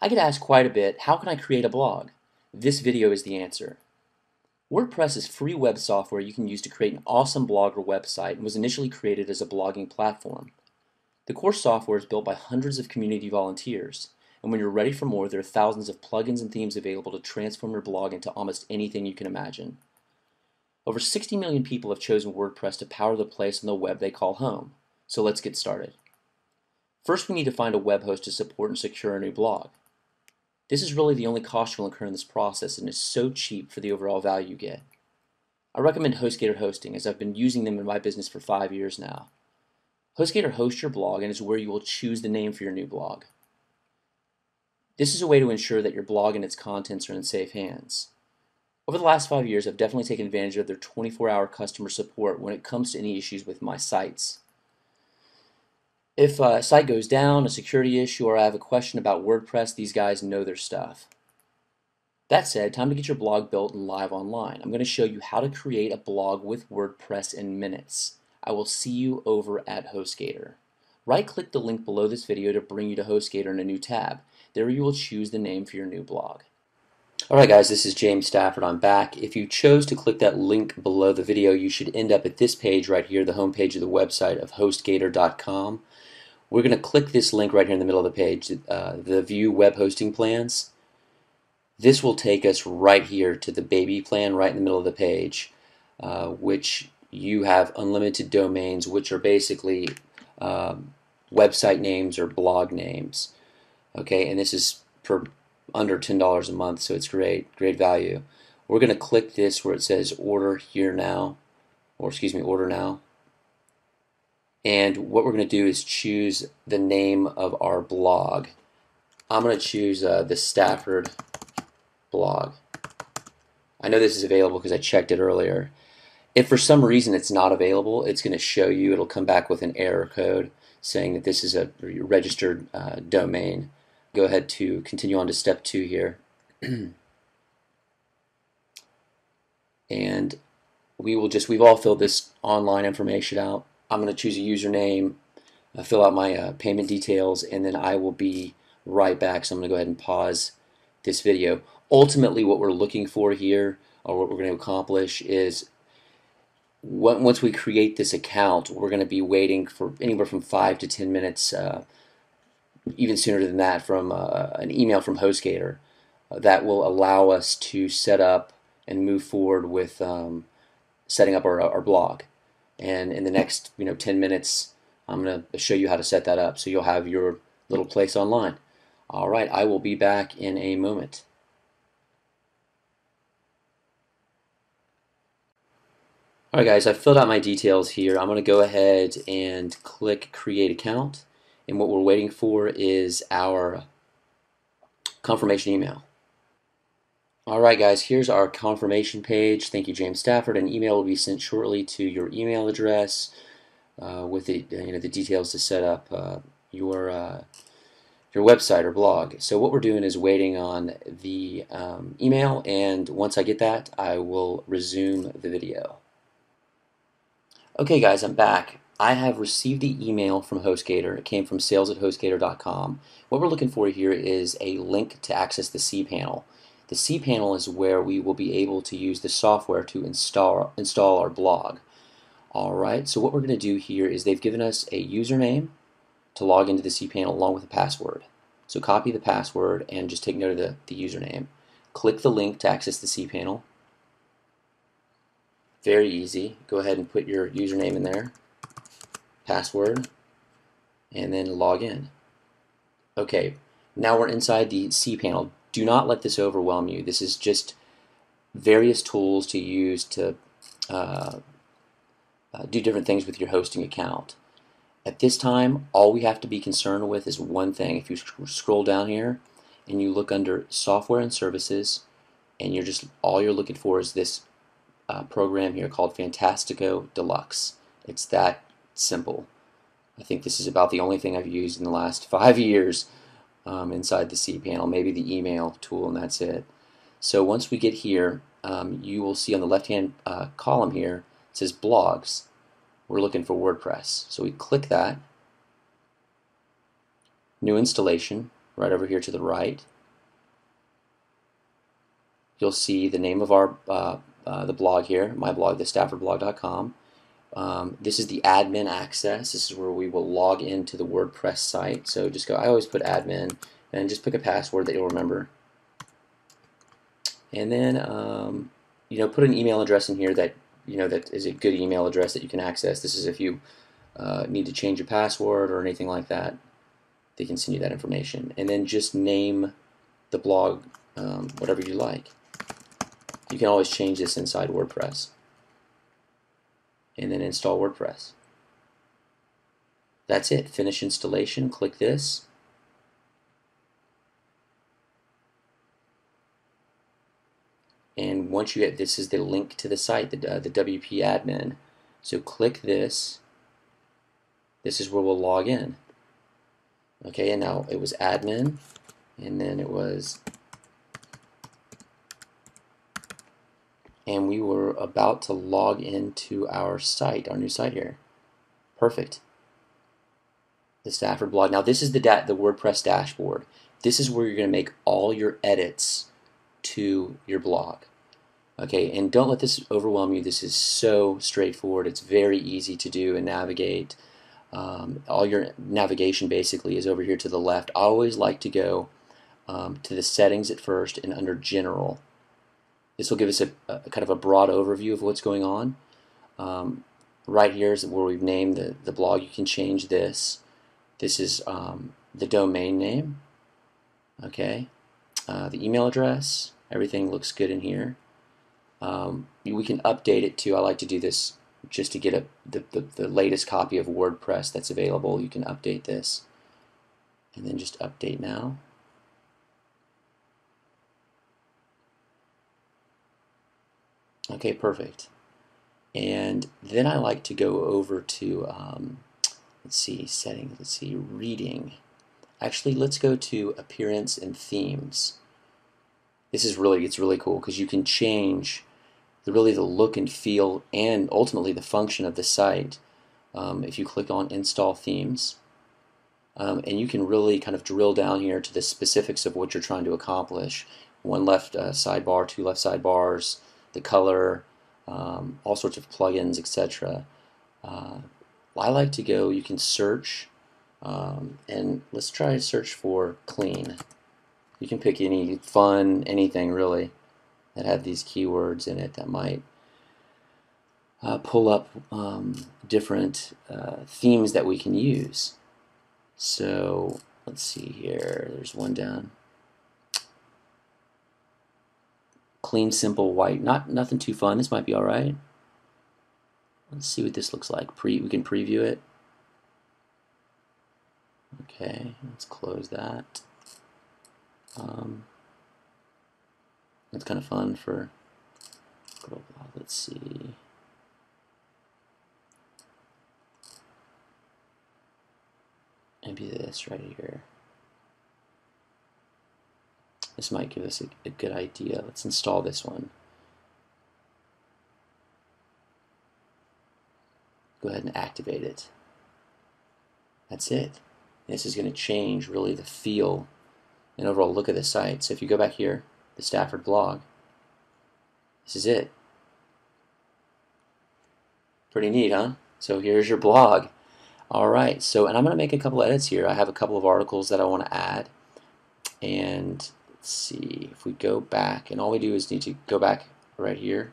I get asked quite a bit, how can I create a blog? This video is the answer. WordPress is free web software you can use to create an awesome blog or website and was initially created as a blogging platform. The core software is built by hundreds of community volunteers, and when you're ready for more, there are thousands of plugins and themes available to transform your blog into almost anything you can imagine. Over 60 million people have chosen WordPress to power the place on the web they call home. So let's get started. First, we need to find a web host to support and secure a new blog. This is really the only cost you'll incur in this process and is so cheap for the overall value you get. I recommend HostGator Hosting as I've been using them in my business for 5 years now. HostGator hosts your blog and is where you will choose the name for your new blog. This is a way to ensure that your blog and its contents are in safe hands. Over the last 5 years, I've definitely taken advantage of their 24-hour customer support when it comes to any issues with my sites. If a site goes down, a security issue, or I have a question about WordPress, these guys know their stuff. That said, time to get your blog built and live online. I'm going to show you how to create a blog with WordPress in minutes. I will see you over at HostGator. Right-click the link below this video to bring you to HostGator in a new tab. There you will choose the name for your new blog. Alright guys, this is James Stafford. I'm back. If you chose to click that link below the video, you should end up at this page right here, the home page of the website of HostGator.com. We're going to click this link right here in the middle of the page, the View Web Hosting Plans. This will take us right here to the baby plan right in the middle of the page, which you have unlimited domains, which are basically website names or blog names. Okay, and this is for under $10 a month, so it's great value. We're going to click this where it says order here now, or excuse me, order now. And what we're going to do is choose the name of our blog. I'm going to choose the Stafford blog. I know this is available because I checked it earlier. If for some reason it's not available, it's going to show you, it'll come back with an error code saying that this is a registered domain. Go ahead to continue on to step 2 here. And we've all filled this online information out. I'm going to choose a username, fill out my payment details, and then I will be right back. So I'm going to go ahead and pause this video. Ultimately, what we're looking for here, or what we're going to accomplish, is once we create this account, we're going to be waiting for anywhere from 5 to 10 minutes, even sooner than that, from an email from HostGator that will allow us to set up and move forward with setting up our blog. And in the next 10 minutes, I'm going to show you how to set that up so you'll have your little place online. Alright, I will be back in a moment. Alright guys, I've filled out my details here. I'm going to go ahead and click Create Account. And what we're waiting for is our confirmation email. Alright guys, here's our confirmation page. Thank you, James Stafford. An email will be sent shortly to your email address with the details to set up your website or blog. So what we're doing is waiting on the email, and once I get that, I will resume the video. Okay guys, I'm back. I have received the email from HostGator. It came from sales@hostgator.com. What we're looking for here is a link to access the cPanel. The cPanel is where we will be able to use the software to install our blog. Alright, so what we're going to do here is they've given us a username to log into the cPanel along with a password. So copy the password and just take note of the username. Click the link to access the cPanel. Very easy. Go ahead and put your username in there, password, and then log in. Okay, now we're inside the cPanel. Do not let this overwhelm you. This is just various tools to use to do different things with your hosting account. At this time, all we have to be concerned with is one thing. If you scroll down here and you look under Software and Services, and all you're looking for is this program here called Fantastico Deluxe. It's that simple. I think this is about the only thing I've used in the last 5 years inside the cPanel, maybe the email tool, and that's it. So once we get here, you will see on the left-hand column here, it says Blogs. We're looking for WordPress. So we click that, New Installation, right over here to the right, you'll see the name of our the blog here, my blog, thestaffordblog.com. This is the admin access. This is where we will log into the WordPress site. So just go, I always put admin, and just pick a password that you'll remember. And then put an email address in here that that is a good email address that you can access. This is if you need to change your password or anything like that, they can send you that information. And then just name the blog whatever you like. You can always change this inside WordPress. And then install WordPress. That's it. Finish installation. Click this. And once you get, this is the link to the site, the WP admin. So click this. This is where we'll log in. Okay, and now it was admin, and then it was, and we were about to log into our site, our new site here. Perfect. The Stafford blog. Now this is the WordPress dashboard. This is where you're going to make all your edits to your blog. Okay, and don't let this overwhelm you. This is so straightforward. It's very easy to do and navigate. All your navigation basically is over here to the left. I always like to go to the settings at first and under general. This will give us a kind of a broad overview of what's going on. Right here is where we've named the blog. You can change this. This is the domain name. Okay, the email address. Everything looks good in here. We can update it too. I like to do this just to get the latest copy of WordPress that's available. You can update this, and then just update now. Okay, perfect. And then I like to go over to let's see, settings. Let's see, reading. Actually, let's go to appearance and themes. This is it's really cool because you can change the look and feel and ultimately the function of the site if you click on install themes. And you can really kind of drill down here to the specifics of what you're trying to accomplish. One left sidebar, two left sidebars, the color, all sorts of plugins, etc. I like to go, you can search, and let's try to search for clean. You can pick any fun, anything really that have these keywords in it that might pull up different themes that we can use. So let's see here, there's one down. Clean, simple, white, nothing too fun. This might be alright. Let's see what this looks like. We can preview it. Okay, let's close that. That's kind of fun for, let's see. Maybe this right here. This might give us a good idea. Let's install this one. Go ahead and activate it. That's it. This is going to change really the feel and overall look of the site. So if you go back here, the Stafford blog, this is it. Pretty neat, huh? So here's your blog. Alright, so, and I'm going to make a couple edits here. I have a couple of articles that I want to add. And let's see, if we go back, and all we do is need to go back right here,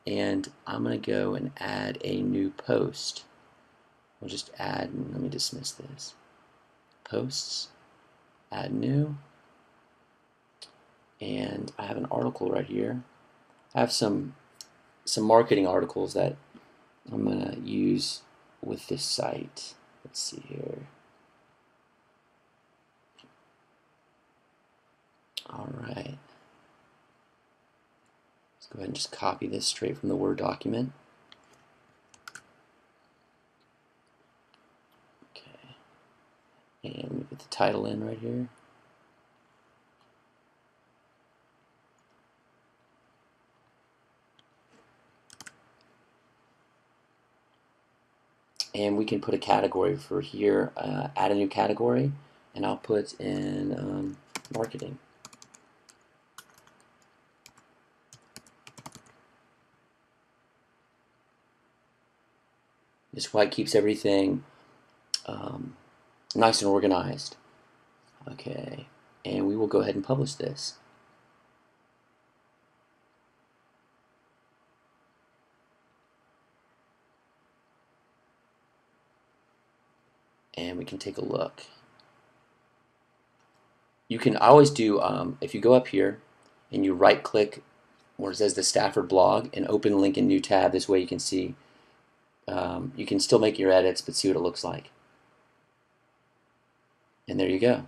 and I'm going to go and add a new post. We'll just add, and let me dismiss this. Posts, add new, and I have an article right here. I have some marketing articles that I'm going to use with this site. Let's see here. Alright. Let's go ahead and just copy this straight from the Word document. Okay. And we put the title in right here. And we can put a category for here, add a new category. and I'll put in marketing. This white keeps everything nice and organized. Okay, and we will go ahead and publish this. And we can take a look. You can always do, if you go up here and you right click where it says the Stafford blog and open link in new tab, this way you can see, you can still make your edits but see what it looks like. And there you go.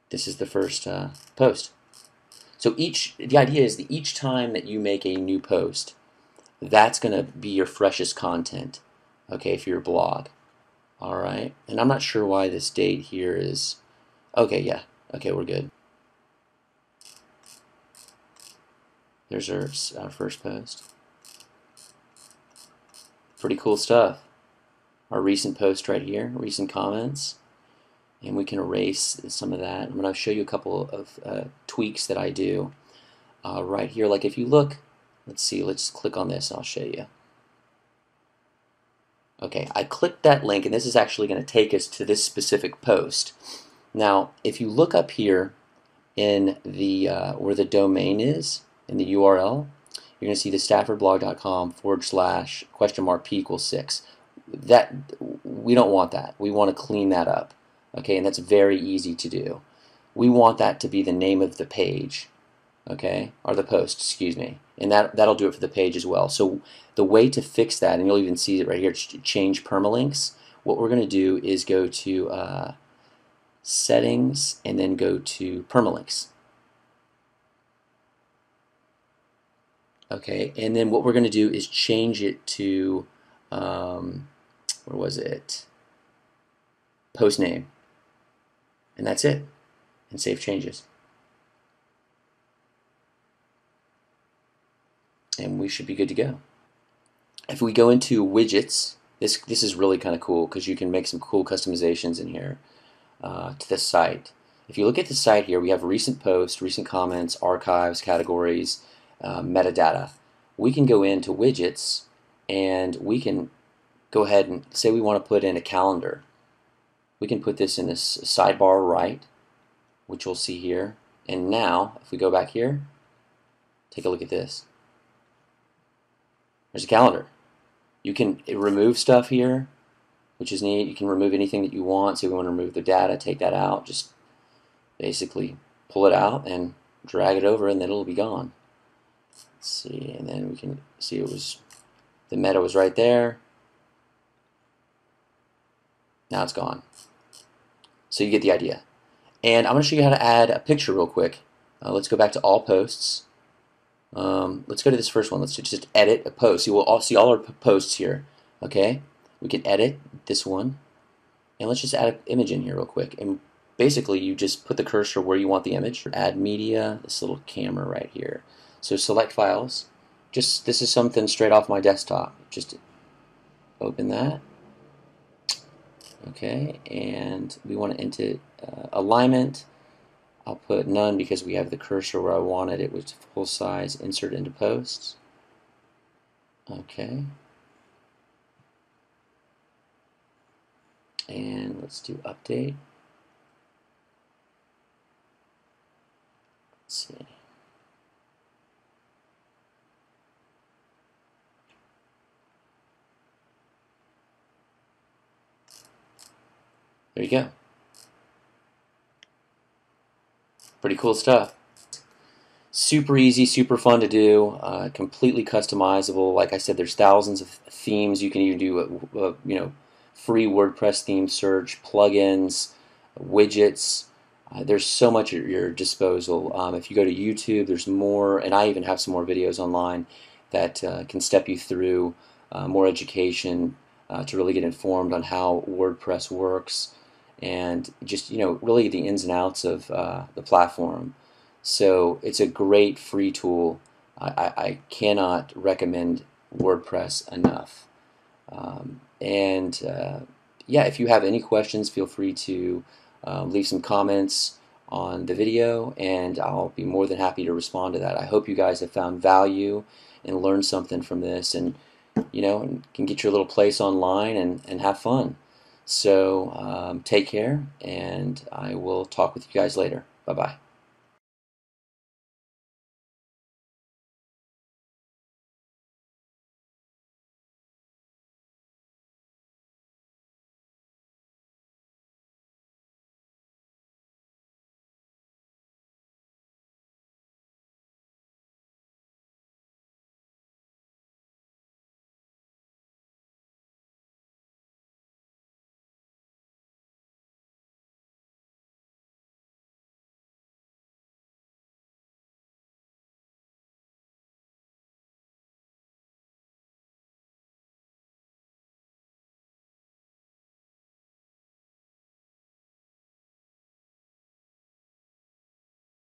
This is the first post. So the idea is that each time that you make a new post, that's going to be your freshest content, okay, for your blog. All right, and I'm not sure why this date here is, okay, yeah, okay, we're good. There's our first post. Pretty cool stuff. Our recent post right here, recent comments, and we can erase some of that. I'm going to show you a couple of tweaks that I do right here. Like if you look, let's see, let's click on this and I'll show you. Okay, I clicked that link and this is actually going to take us to this specific post. Now, if you look up here in the where the domain is, in the URL, you're going to see the staffordblog.com/p=6. That, we don't want that. We want to clean that up. Okay, and that's very easy to do. We want that to be the name of the page, okay, or the post, excuse me, and that'll do it for the page as well. So the way to fix that, and you'll even see it right here, change permalinks. What we're going to do is go to settings and then go to permalinks. Okay, and then what we're going to do is change it to where was it? Post name, and that's it. And save changes. And we should be good to go. If we go into widgets, this is really kind of cool because you can make some cool customizations in here to the site. If you look at the site here, we have recent posts, recent comments, archives, categories, metadata. We can go into widgets and we can go ahead and say we want to put in a calendar. We can put this in this sidebar right, which you'll see here. And now, if we go back here, take a look at this. There's a calendar. You can remove stuff here, which is neat. You can remove anything that you want. So if we want to remove the data, take that out. Just basically pull it out and drag it over, and then it'll be gone. Let's see, and then we can see it was, the meta was right there. Now it's gone. So you get the idea. And I'm going to show you how to add a picture real quick. Let's go back to all posts. Let's go to this first one. Let's just edit a post. You will all see all our posts here. Okay, we can edit this one, and let's just add an image in here real quick. And basically, you just put the cursor where you want the image. Add media. This little camera right here. So select files. Just this is something straight off my desktop. Just open that. Okay, and we want to enter alignment. I'll put none because we have the cursor where I wanted it, which is full size. Insert into posts. Okay. And let's do update. Let's see. There you go. Pretty cool stuff. Super easy, super fun to do, completely customizable. Like I said, there's thousands of themes. You can even do free WordPress theme search, plugins, widgets. There's so much at your disposal. If you go to YouTube, there's more, and I even have some more videos online that can step you through more education to really get informed on how WordPress works, and just really the ins and outs of the platform. So it's a great free tool. I cannot recommend WordPress enough. And yeah, if you have any questions, feel free to leave some comments on the video, and I'll be more than happy to respond to that. I hope you guys have found value and learned something from this, and can get your little place online and have fun. So take care, and I will talk with you guys later. Bye bye.